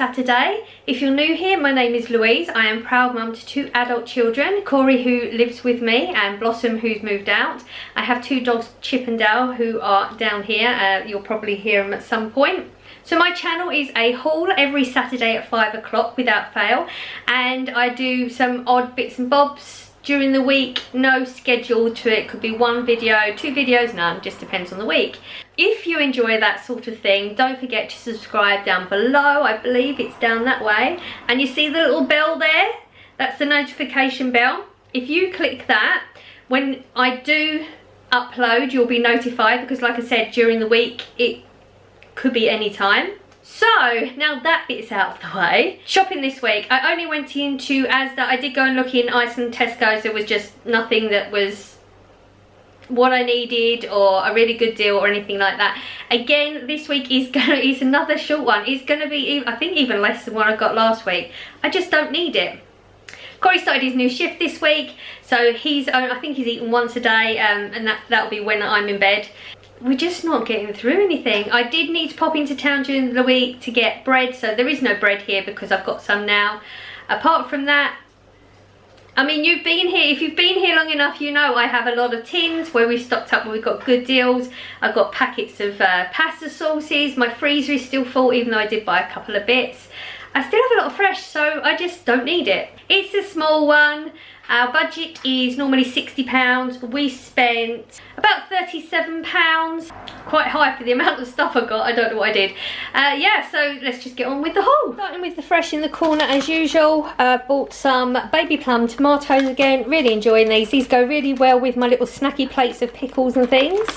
Saturday. If you're new here, my name is Louise. I am proud mum to 2 adult children, Corey who lives with me and Blossom who's moved out. I have 2 dogs, Chip and Dale, who are down here. You'll probably hear them at some point. So my channel is a haul every Saturday at 5 o'clock without fail, and I do some odd bits and bobs during the week. No schedule to it. Could be 1 video, 2 videos, none, just depends on the week. If you enjoy that sort of thing, don't forget to subscribe down below. I believe it's down that way, and you see the little bell there? That's the notification bell. If you click that, when I do upload, you'll be notified, because like I said, during the week it could be any time. So now that bit's out of the way, shopping this week, I only went into Asda. I did go and look in Iceland, Tesco's. There was just nothing that was what I needed or a really good deal or anything like that. Again, this week is another short one. It's gonna be, I think, even less than what I got last week. I just don't need it. Corey started his new shift this week, so I think he's eating once a day, and that'll be when I'm in bed. We're just not getting through anything. I did need to pop into town during the week to get bread, so there is no bread here because I've got some now. Apart from that, I mean, you've been here, if you've been here long enough, you know I have a lot of tins where we've stocked up, where we've got good deals. I've got packets of pasta sauces. My freezer is still full, even though I did buy a couple of bits. I still have a lot of fresh, so I just don't need it. It's a small one. Our budget is normally £60. We spent about £37. Quite high for the amount of stuff I got. I don't know what I did. Yeah, so let's just get on with the haul. Starting with the fresh in the corner as usual. Bought some baby plum tomatoes again. Really enjoying these. These go really well with my little snacky plates of pickles and things.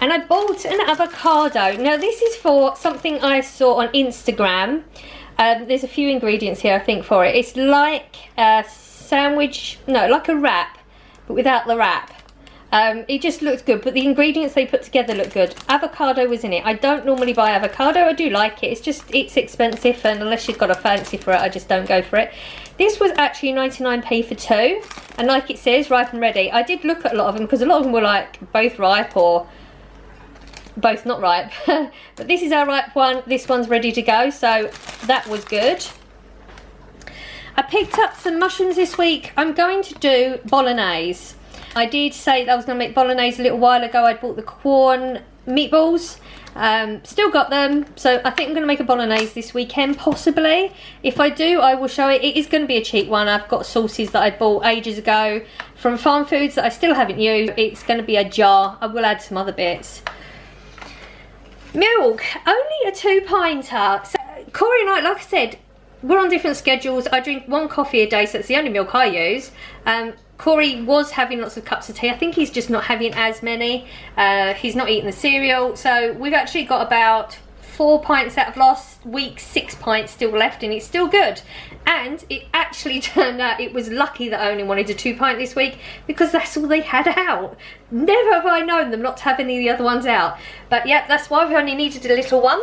And I bought an avocado. Now this is for something I saw on Instagram. There's a few ingredients here I think for it. It's like sandwich, no, like a wrap, but without the wrap. It just looks good, but the ingredients they put together look good. Avocado was in it. I don't normally buy avocado. I do like it. It's just, it's expensive, and unless you've got a fancy for it, I just don't go for it. This was actually 99p for 2, and like it says, ripe and ready. I did look at a lot of them, because a lot of them were like both ripe or both not ripe. But this is our ripe one. This one's ready to go, so that was good. I picked up some mushrooms this week. I'm going to do bolognese. I did say that I was going to make bolognese a little while ago. I bought the corn meatballs. Still got them. So I think I'm going to make a bolognese this weekend, possibly. If I do, I will show it. It is going to be a cheap one. I've got sauces that I bought ages ago from Farm Foods that I still haven't used. It's going to be a jar. I will add some other bits. Milk. Only a 2-pinter. So Corey and I, like I said, we're on different schedules. I drink 1 coffee a day, so it's the only milk I use. Corey was having lots of cups of tea. I think he's just not having as many. He's not eating the cereal. So we've actually got about 4 pints out of last week's 6 pints still left, and it's still good. And it actually turned out it was lucky that I only wanted a 2-pint this week, because that's all they had out. Never have I known them not to have any of the other ones out. But yeah, that's why we only needed a little one.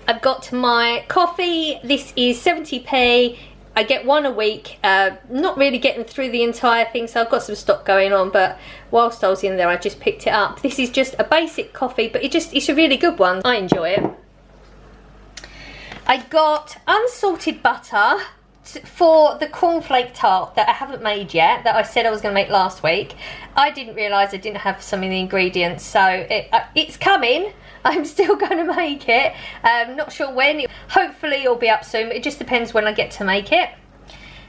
I've got my coffee. This is 70p. I get 1 a week. Not really getting through the entire thing, so I've got some stock going on, but whilst I was in there I just picked it up. This is just a basic coffee, but it's a really good one. I enjoy it. I got unsalted butter for the cornflake tart that I haven't made yet, that I said I was going to make last week. I didn't realise I didn't have some of the ingredients, so it's coming. I'm still going to make it. Not sure when. Hopefully it'll be up soon. It just depends when I get to make it.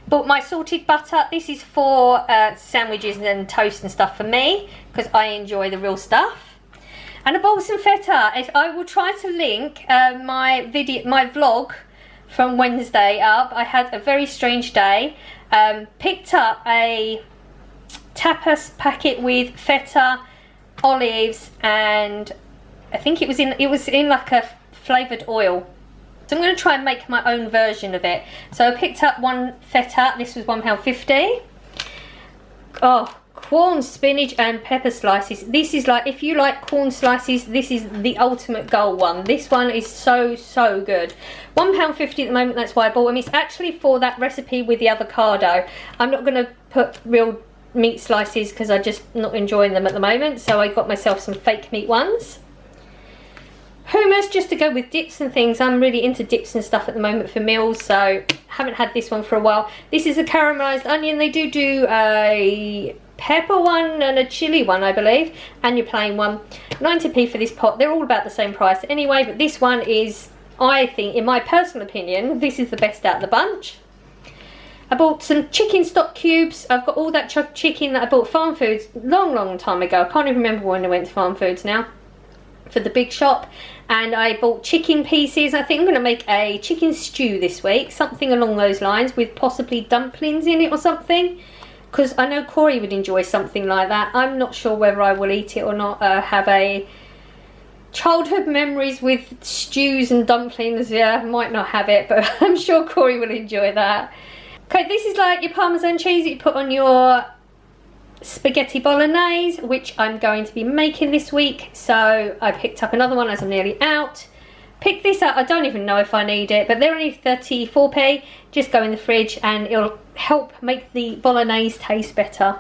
Bought my salted butter. This is for sandwiches and toast and stuff for me, because I enjoy the real stuff. And I bought some feta. I will try to link my vlog from Wednesday up. I had a very strange day. Picked up a tapas packet with feta, olives, and I think it was in like a flavoured oil. So I'm going to try and make my own version of it. So I picked up 1 feta. This was £1.50. Oh, corn, spinach and pepper slices. This is like, if you like corn slices, this is the ultimate goal one. This one is so good. £1.50 at the moment. That's why I bought them. It's actually for that recipe with the avocado. I'm not going to put real meat slices because I'm just not enjoying them at the moment, so I got myself some fake meat ones. Hummus just to go with dips and things. I'm really into dips and stuff at the moment for meals, so haven't had this one for a while. This is a caramelized onion. They do a pepper one and a chili one, I believe, and your plain one. 90p for this pot. They're all about the same price anyway, but this one is, I think, in my personal opinion, this is the best out of the bunch. I bought some chicken stock cubes. I've got all that chicken that I bought Farm Foods long time ago. I can't even remember when I went to Farm Foods now, for the big shop. And I bought chicken pieces. I think I'm going to make a chicken stew this week, something along those lines, with possibly dumplings in it or something, because I know Corey would enjoy something like that. I'm not sure whether I will eat it or not. Have a childhood memories with stews and dumplings. Yeah, might not have it, but I'm sure Corey will enjoy that. Okay, this is like your Parmesan cheese that you put on your spaghetti bolognese, which I'm going to be making this week. So I picked up another one as I'm nearly out. Picked this up, I don't even know if I need it, but they're only 34p. Just go in the fridge and it'll help make the bolognese taste better.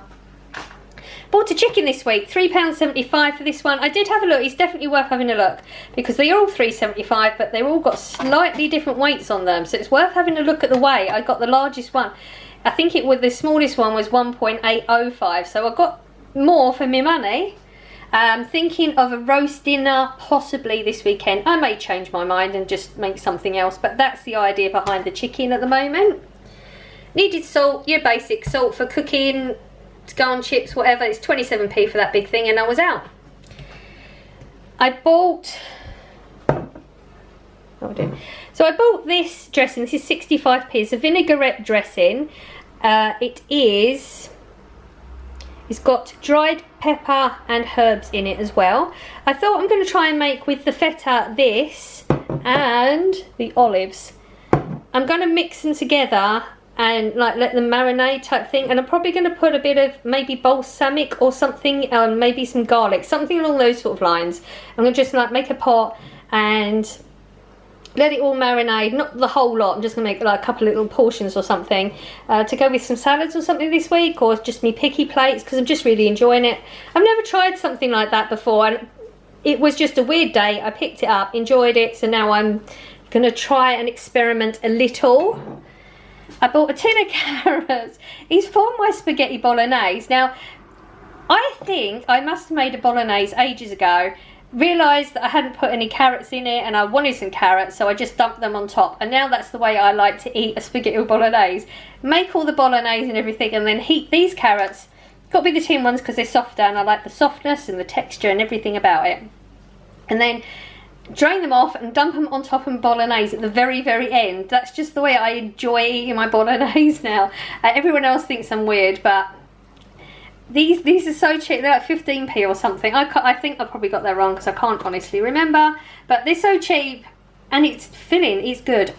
Bought a chicken this week, £3.75 for this one. I did have a look. It's definitely worth having a look, because they're all £3.75, but they've all got slightly different weights on them, so it's worth having a look at the weight. I got the largest one. I think the smallest one was 1.805, so I got more for my money. Thinking of a roast dinner possibly this weekend. I may change my mind and just make something else, but that's the idea behind the chicken at the moment. Needed salt, your basic salt for cooking, to go on chips, whatever. It's 27p for that big thing, and I was out. I bought... So I bought this dressing. This is 65p. It's a vinaigrette dressing. It's got dried pepper and herbs in it as well. I thought I'm going to try and make with the feta this and the olives. I'm going to mix them together and like let them marinate type thing, and I'm probably going to put a bit of maybe balsamic or something, maybe some garlic, something along those sort of lines. I'm going to just like make a pot and let it all marinate, not the whole lot. I'm just going to make like a couple of little portions or something to go with some salads or something this week, or just me picky plates, because I'm just really enjoying it. I've never tried something like that before, and it was just a weird day. I picked it up, enjoyed it, so now I'm going to try and experiment a little. I bought a tin of carrots. It's for my spaghetti bolognese. Now, I think I must have made a bolognese ages ago, realised that I hadn't put any carrots in it, and I wanted some carrots, so I just dumped them on top. And now that's the way I like to eat a spaghetti bolognese. Make all the bolognese and everything, and then heat these carrots. Got to be the tin ones because they're softer, and I like the softness and the texture and everything about it. And then drain them off and dump them on top of bolognese at the very end. That's just the way I enjoy eating my bolognese now. Everyone else thinks I'm weird, but these are so cheap. They're like 15p or something. I think I probably got that wrong because I can't honestly remember, but they're so cheap and it's filling. It's good.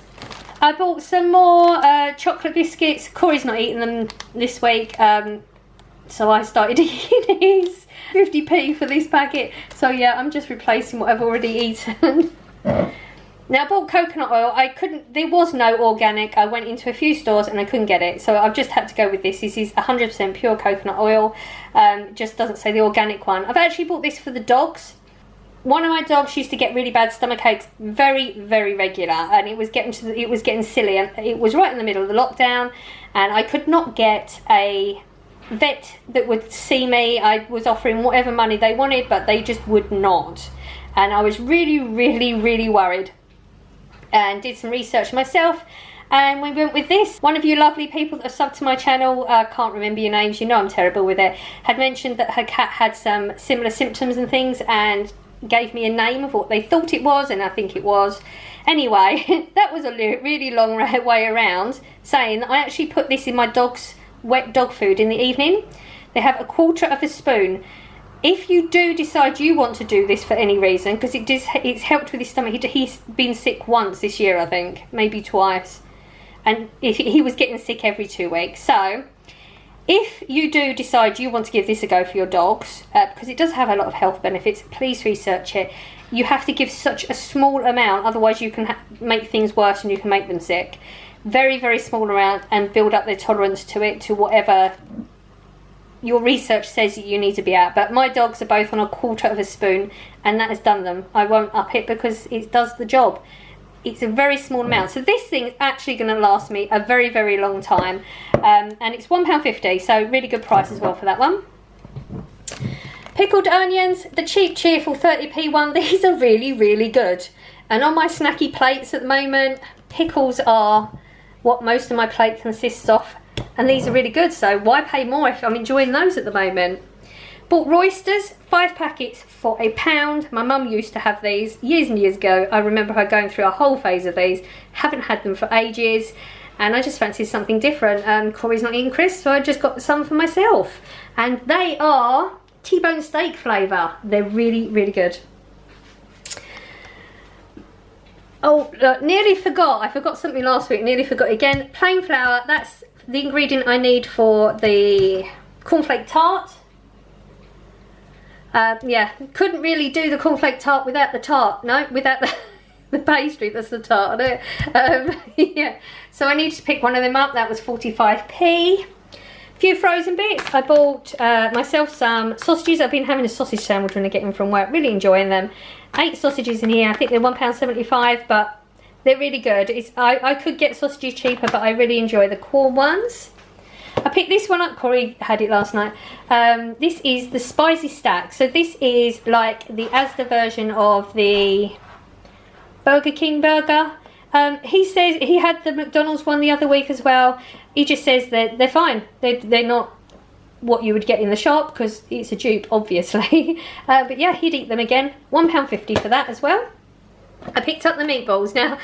I bought some more chocolate biscuits. Corey's not eating them this week, so I started eating these. 50p for this packet, so yeah, I'm just replacing what I've already eaten. Now I bought coconut oil. There was no organic. I went into a few stores and I couldn't get it, so I've just had to go with this. This is 100% pure coconut oil. Just doesn't say the organic one. I've actually bought this for the dogs. One of my dogs used to get really bad stomach aches, very regular, and it was getting silly, and it was right in the middle of the lockdown, and I could not get a vet that would see me. I was offering whatever money they wanted, but they just would not, and I was really worried, and did some research myself, and we went with this. One of you lovely people that have subbed to my channel, can't remember your names, you know I'm terrible with it, had mentioned that her cat had some similar symptoms and things, and gave me a name of what they thought it was, and I think it was. Anyway, that was a really long way around saying that I actually put this in my dog's wet dog food in the evening. They have a quarter of a spoon. If you do decide you want to do this for any reason, because it's helped with his stomach. He's been sick once this year, I think, maybe twice, and he was getting sick every 2 weeks. So if you do decide you want to give this a go for your dogs, because it does have a lot of health benefits, please research it. You have to give such a small amount, otherwise you can make things worse and you can make them sick. Very small amount, and build up their tolerance to it, to whatever your research says that you need to be at, but my dogs are both on a 1/4 of a spoon, and that has done them. I won't up it because it does the job. It's a very small amount, so this thing is actually going to last me a very, very long time, and it's £1.50, so really good price as well for that one. Pickled onions, the cheap cheerful 30p one. These are really, really good, and on my snacky plates at the moment, pickles are what most of my plate consists of, and these are really good, so why pay more if I'm enjoying those at the moment. Bought Roysters, 5 packets for £1. My mum used to have these years and years ago. I remember her going through a whole phase of these. Haven't had them for ages, and I just fancied something different, and Corey's not eating crisps, so I just got some for myself, and they are T-bone steak flavour. They're really, really good. Oh, nearly forgot. I forgot something last week. Nearly forgot again. Plain flour. That's the ingredient I need for the cornflake tart. Yeah, couldn't really do the cornflake tart without the tart. No, without the pastry. That's the tart. Yeah. So I needed to pick one of them up. That was 45p. Few frozen bits. I bought myself some sausages. I've been having a sausage sandwich when I get in from work. Really enjoying them. 8 sausages in here. I think they're £1.75, but they're really good. I could get sausages cheaper, but I really enjoy the corn ones. I picked this one up. Corey had it last night. This is the spicy stack. So this is like the Asda version of the Burger King burger. He says he had the McDonald's one the other week as well. He just says that they're fine. They're not what you would get in the shop because it's a dupe, obviously. But yeah, he'd eat them again. £1.50 for that as well. I picked up the meatballs. Now,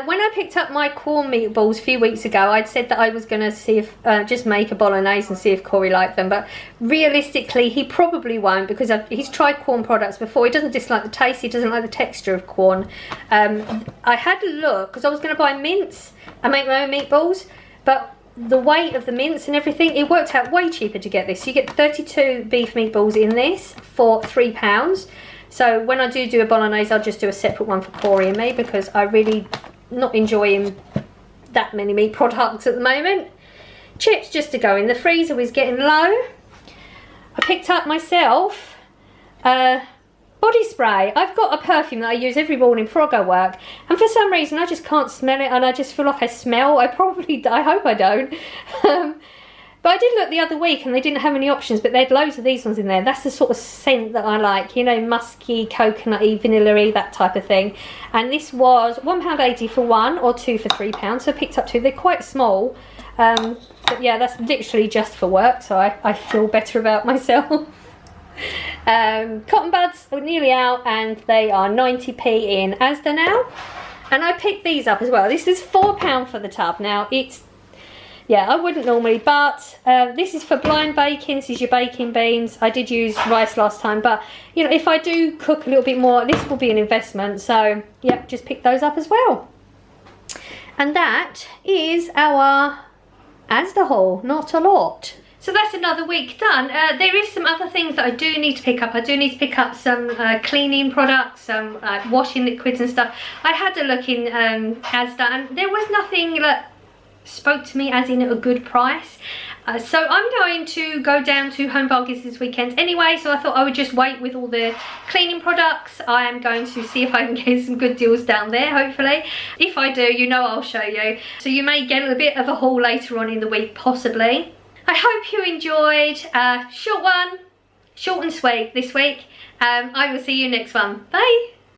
when I picked up my corn meatballs a few weeks ago, I'd said that I was going to see if just make a bolognese and see if Corey liked them. But realistically, he probably won't because he's tried corn products before. He doesn't dislike the taste. He doesn't like the texture of corn. I had a look because I was going to buy mince and make my own meatballs, but the weight of the mince and everything, it worked out way cheaper to get this. So you get 32 beef meatballs in this for £3. So when I do a bolognese, I'll just do a separate one for Corey and me because I really not enjoying that many meat products at the moment. Chips just to go in the freezer was getting low. I picked up myself body spray. I've got a perfume that I use every morning before I go work, and for some reason I just can't smell it, and I just feel like I smell. I hope I don't. But I did look the other week and they didn't have any options, but they had loads of these ones in there. That's the sort of scent that I like, you know, musky, coconutty, vanilla-y, that type of thing. And this was £1.80 for one, or 2 for £3. So I picked up 2. They're quite small. But yeah, that's literally just for work, so I feel better about myself. Cotton buds are nearly out and they are 90p in Asda now. And I picked these up as well. This is £4 for the tub. Now, it's, yeah, I wouldn't normally, but this is for blind baking. This is your baking beans. I did use rice last time, but you know, if I do cook a little bit more, this will be an investment. So yeah, just pick those up as well. And that is our Asda haul. Not a lot. So that's another week done. There is some other things that I do need to pick up. I do need to pick up some cleaning products, some washing liquids and stuff. I had a look in Asda and there was nothing that spoke to me as in a good price. So I'm going to go down to Home Bargains this weekend anyway, so I thought I would just wait with all the cleaning products. I am going to see if I can get some good deals down there, hopefully. If I do, you know I'll show you. So you may get a bit of a haul later on in the week, possibly. I hope you enjoyed. Short one, short and sweet this week. I will see you next one. Bye.